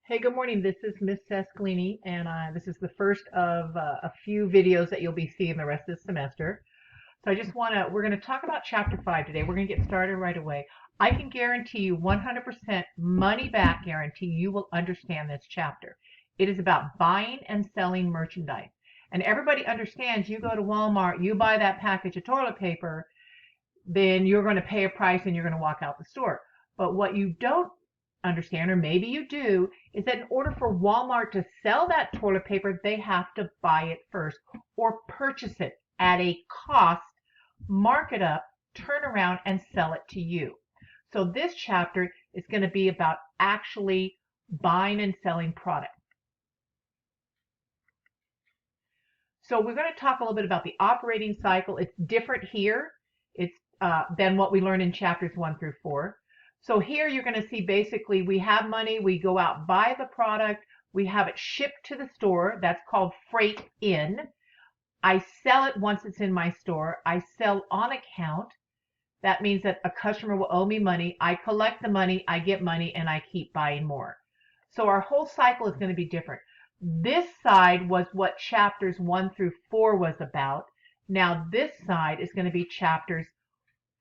Hey, good morning. This is Miss Sesclini, and this is the first of a few videos that you'll be seeing the rest of the semester. So we're going to talk about Chapter 5 today. We're going to get started right away. I can guarantee you 100% money back guarantee you will understand this chapter. It is about buying and selling merchandise. And everybody understands you go to Walmart, you buy that package of toilet paper, then you're going to pay a price and you're going to walk out the store. But what you don't understand, or maybe you do, is that in order for Walmart to sell that toilet paper, they have to buy it first or purchase it at a cost, mark it up, turn around and sell it to you. So this chapter is going to be about actually buying and selling product. So we're going to talk a little bit about the operating cycle. It's different here. It's than what we learned in chapters 1 through 4. So here you're going to see basically we have money, we go out, buy the product, we have it shipped to the store. That's called freight in. I sell it once it's in my store. I sell on account. That means that a customer will owe me money. I collect the money, I get money, and I keep buying more. So our whole cycle is going to be different. This side was what chapters 1 through 4 was about. Now this side is going to be chapters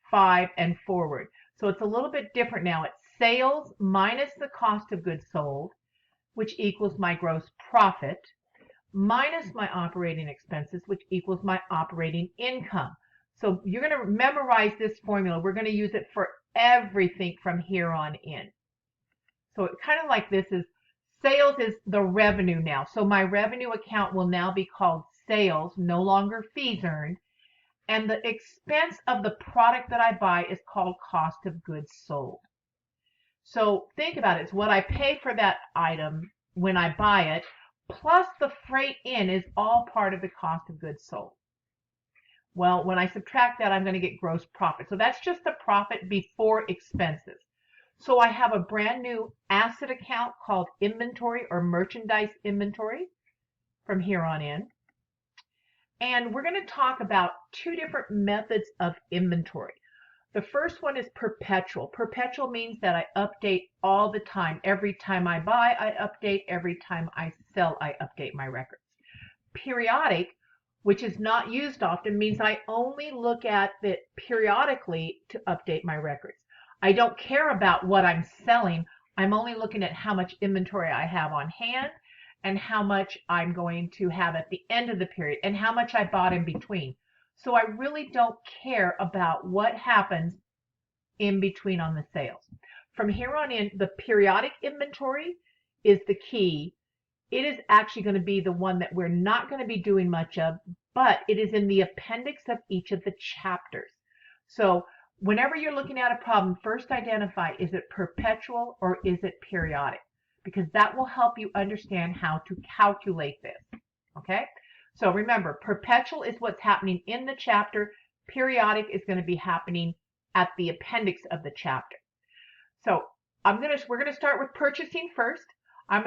5 and forward. So it's a little bit different now. It's sales minus the cost of goods sold, which equals my gross profit, minus my operating expenses, which equals my operating income. So you're going to memorize this formula. We're going to use it for everything from here on in. So it kind of like this is sales is the revenue now. So my revenue account will now be called sales, no longer fees earned. And the expense of the product that I buy is called cost of goods sold. So think about it. It's what I pay for that item when I buy it, plus the freight in is all part of the cost of goods sold. Well, when I subtract that, I'm going to get gross profit. So that's just the profit before expenses. So I have a brand new asset account called inventory or merchandise inventory from here on in. And we're going to talk about two different methods of inventory. The first one is perpetual. Perpetual means that I update all the time. Every time I buy, I update. Every time I sell, I update my records. Periodic, which is not used often, means I only look at it periodically to update my records. I don't care about what I'm selling. I'm only looking at how much inventory I have on hand and how much I'm going to have at the end of the period and how much I bought in between. So I really don't care about what happens in between on the sales. From here on in, the periodic inventory is the key. It is actually going to be the one that we're not going to be doing much of, but it is in the appendix of each of the chapters. So whenever you're looking at a problem, first identify, is it perpetual or is it periodic? Because that will help you understand how to calculate this. Okay? So remember, perpetual is what's happening in the chapter. Periodic is going to be happening at the appendix of the chapter. So we're going to start with purchasing first.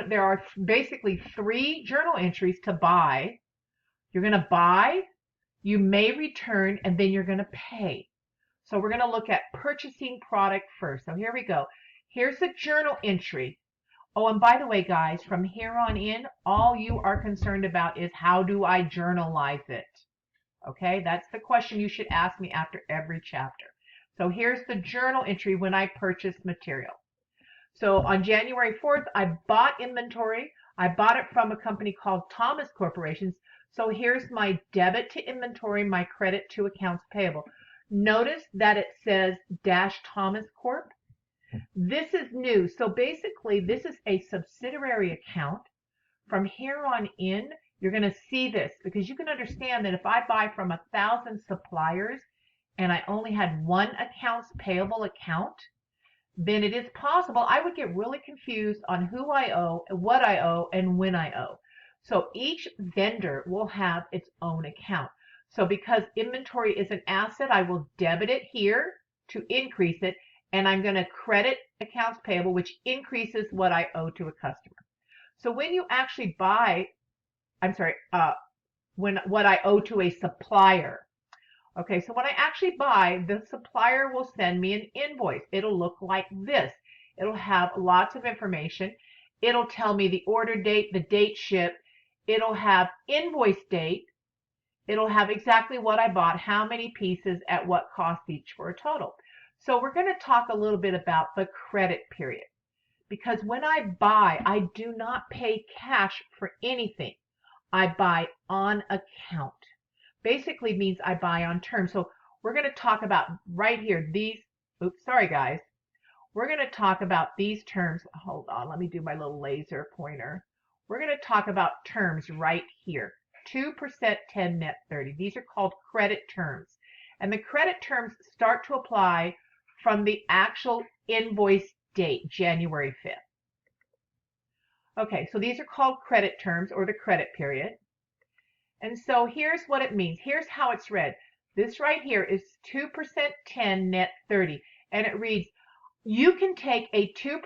There are basically 3 journal entries to buy. You're going to buy, you may return, and then you're going to pay. So we're going to look at purchasing product first. So here we go. Here's the journal entry. Oh, and by the way, guys, from here on in, all you are concerned about is how do I journalize it? Okay, that's the question you should ask me after every chapter. So here's the journal entry when I purchased material. So on January 4th, I bought inventory. I bought it from a company called Thomas Corporations. So here's my debit to inventory, my credit to accounts payable. Notice that it says dash Thomas Corp. This is new. So basically, this is a subsidiary account. From here on in, you're going to see this because you can understand that if I buy from 1,000 suppliers and I only had one accounts payable account, then it is possible I would get really confused on who I owe, what I owe, and when I owe. So each vendor will have its own account. So because inventory is an asset, I will debit it here to increase it, and I'm going to credit accounts payable, which increases what I owe to a customer. So when you actually buy, what I owe to a supplier. Okay, so when I actually buy, the supplier will send me an invoice. It'll look like this. It'll have lots of information. It'll tell me the order date, the date shipped. It'll have invoice date. It'll have exactly what I bought, how many pieces, at what cost each for a total. So we're going to talk a little bit about the credit period. Because when I buy, I do not pay cash for anything. I buy on account. Basically means I buy on terms. So we're going to talk about right here these, oops, sorry guys. We're going to talk about these terms. Hold on, let me do my little laser pointer. We're going to talk about terms right here. 2%, 10, net 30. These are called credit terms. And the credit terms start to apply from the actual invoice date, January 5th. Okay, so these are called credit terms or the credit period. And so here's what it means. Here's how it's read. This right here is 2%, 10, net 30. And it reads, you can take a 2%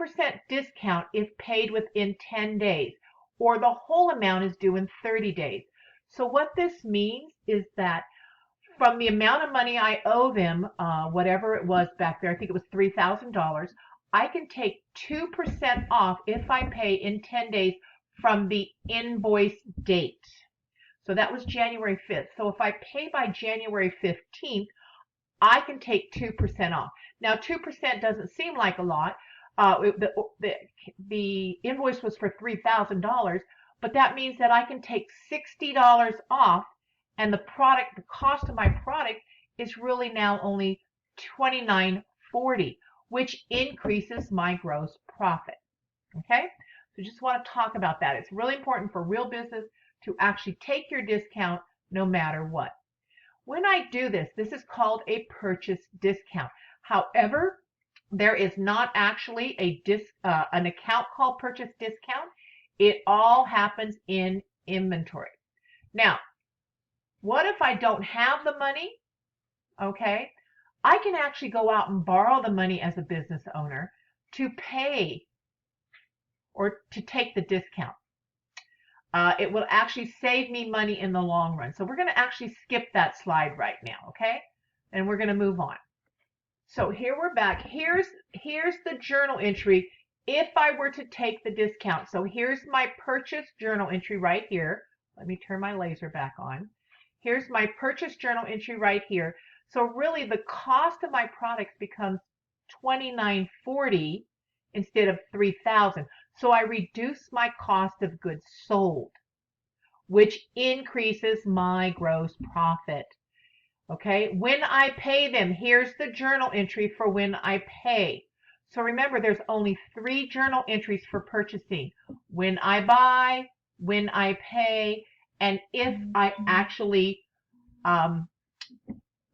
discount if paid within 10 days, or the whole amount is due in 30 days. So what this means is that from the amount of money I owe them, whatever it was back there, I think it was $3,000, I can take 2% off if I pay in 10 days from the invoice date. So that was January 5th. So if I pay by January 15th, I can take 2% off. Now, 2% doesn't seem like a lot. The invoice was for $3,000, but that means that I can take $60 off, and the cost of my product is really now only $29.40, which increases my gross profit. Okay? So just want to talk about that. It's really important for real business to actually take your discount no matter what. When I do this, this is called a purchase discount. However, there is not actually an account called purchase discount. It all happens in inventory. Now, what if I don't have the money? Okay, I can actually go out and borrow the money as a business owner to pay or to take the discount. It will actually save me money in the long run. So we're going to actually skip that slide right now, okay? And we're going to move on. So here we're back. Here's the journal entry if I were to take the discount. So here's my purchase journal entry right here. Let me turn my laser back on. Here's my purchase journal entry right here. So really the cost of my products becomes $29.40 instead of $3,000. So I reduce my cost of goods sold, which increases my gross profit. Okay, when I pay them, here's the journal entry for when I pay. So remember, there's only 3 journal entries for purchasing. When I buy, when I pay, and if I actually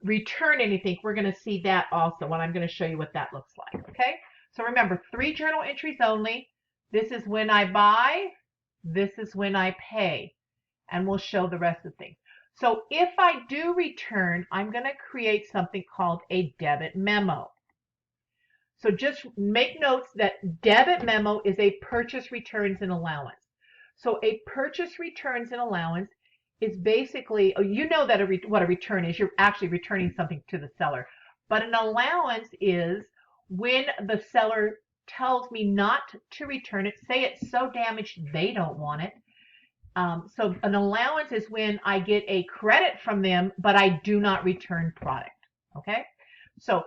return anything. We're going to see that also, and I'm going to show you what that looks like. Okay, so remember, 3 journal entries only. This is when I buy, this is when I pay, and we'll show the rest of the things. So if I do return, I'm going to create something called a debit memo. So just make notes that debit memo is a purchase returns and allowance. So a purchase returns and allowance is basically, you know that what a return is. You're actually returning something to the seller. But an allowance is when the seller tells me not to return it, say it's so damaged they don't want it. So an allowance is when I get a credit from them, but I do not return product. Okay? So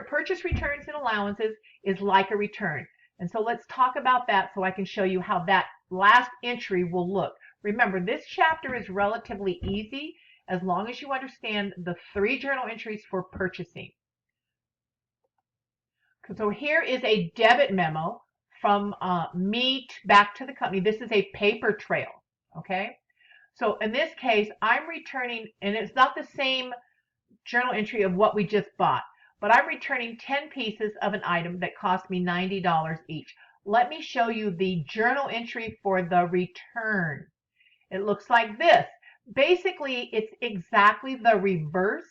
purchase returns and allowances is like a return. And so let's talk about that so I can show you how that last entry will look. Remember, this chapter is relatively easy as long as you understand the 3 journal entries for purchasing. So here is a debit memo from me back to the company. This is a paper trail. Okay, so in this case, I'm returning, and it's not the same journal entry of what we just bought, but I'm returning 10 pieces of an item that cost me $90 each. Let me show you the journal entry for the return. It looks like this. Basically, it's exactly the reverse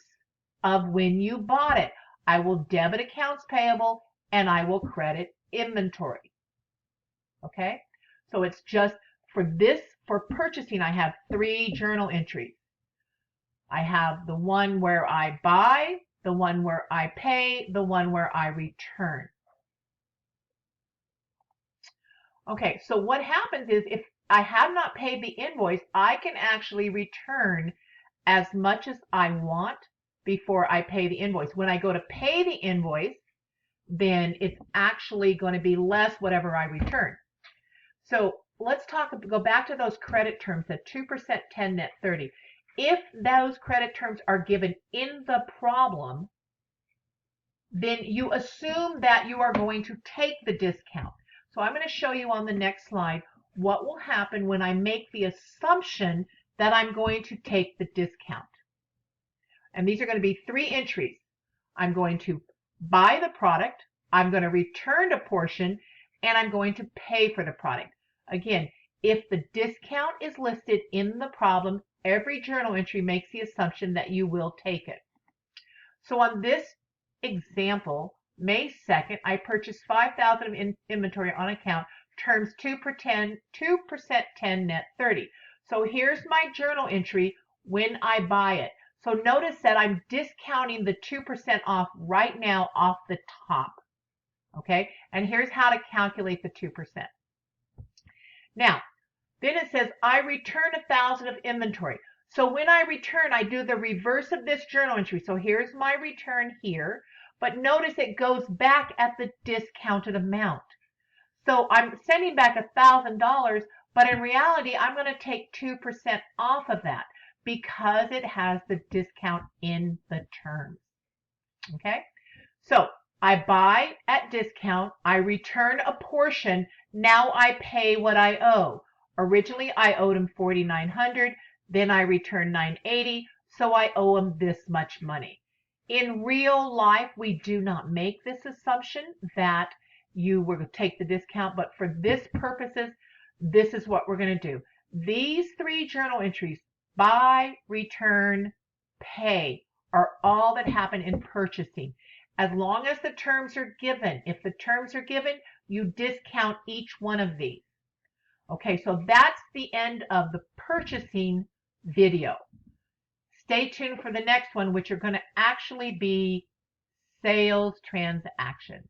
of when you bought it. I will debit accounts payable and I will credit inventory. Okay, so it's just for purchasing, I have 3 journal entries. I have the one where I buy, the one where I pay, the one where I return. Okay, so what happens is if I have not paid the invoice, I can actually return as much as I want before I pay the invoice. When I go to pay the invoice, then it's actually going to be less whatever I return. So let's go back to those credit terms, the 2%, 10, net 30. If those credit terms are given in the problem, then you assume that you are going to take the discount. So I'm going to show you on the next slide what will happen when I make the assumption that I'm going to take the discount. And these are going to be 3 entries. I'm going to buy the product, I'm going to return a portion, and I'm going to pay for the product. Again, if the discount is listed in the problem, every journal entry makes the assumption that you will take it. So on this example, May 2nd, I purchased 5,000 of inventory on account, terms 2%, 10, net 30. So here's my journal entry when I buy it. So notice that I'm discounting the 2% off right now off the top. Okay, and here's how to calculate the 2%. Now, then it says I return 1,000 of inventory. So when I return, I do the reverse of this journal entry. So here's my return here, but notice it goes back at the discounted amount. So I'm sending back $1,000, but in reality, I'm going to take 2% off of that because it has the discount in the terms. Okay, so I buy at discount, I return a portion, now I pay what I owe. Originally I owed him $4,900, then I return $980, so I owe him this much money. In real life, we do not make this assumption that you will take the discount, but for this purposes, this is what we're going to do. These 3 journal entries, buy, return, pay, are all that happen in purchasing. As long as the terms are given, if the terms are given, you discount each one of these. Okay, so that's the end of the purchasing video. Stay tuned for the next one, which are going to actually be sales transactions.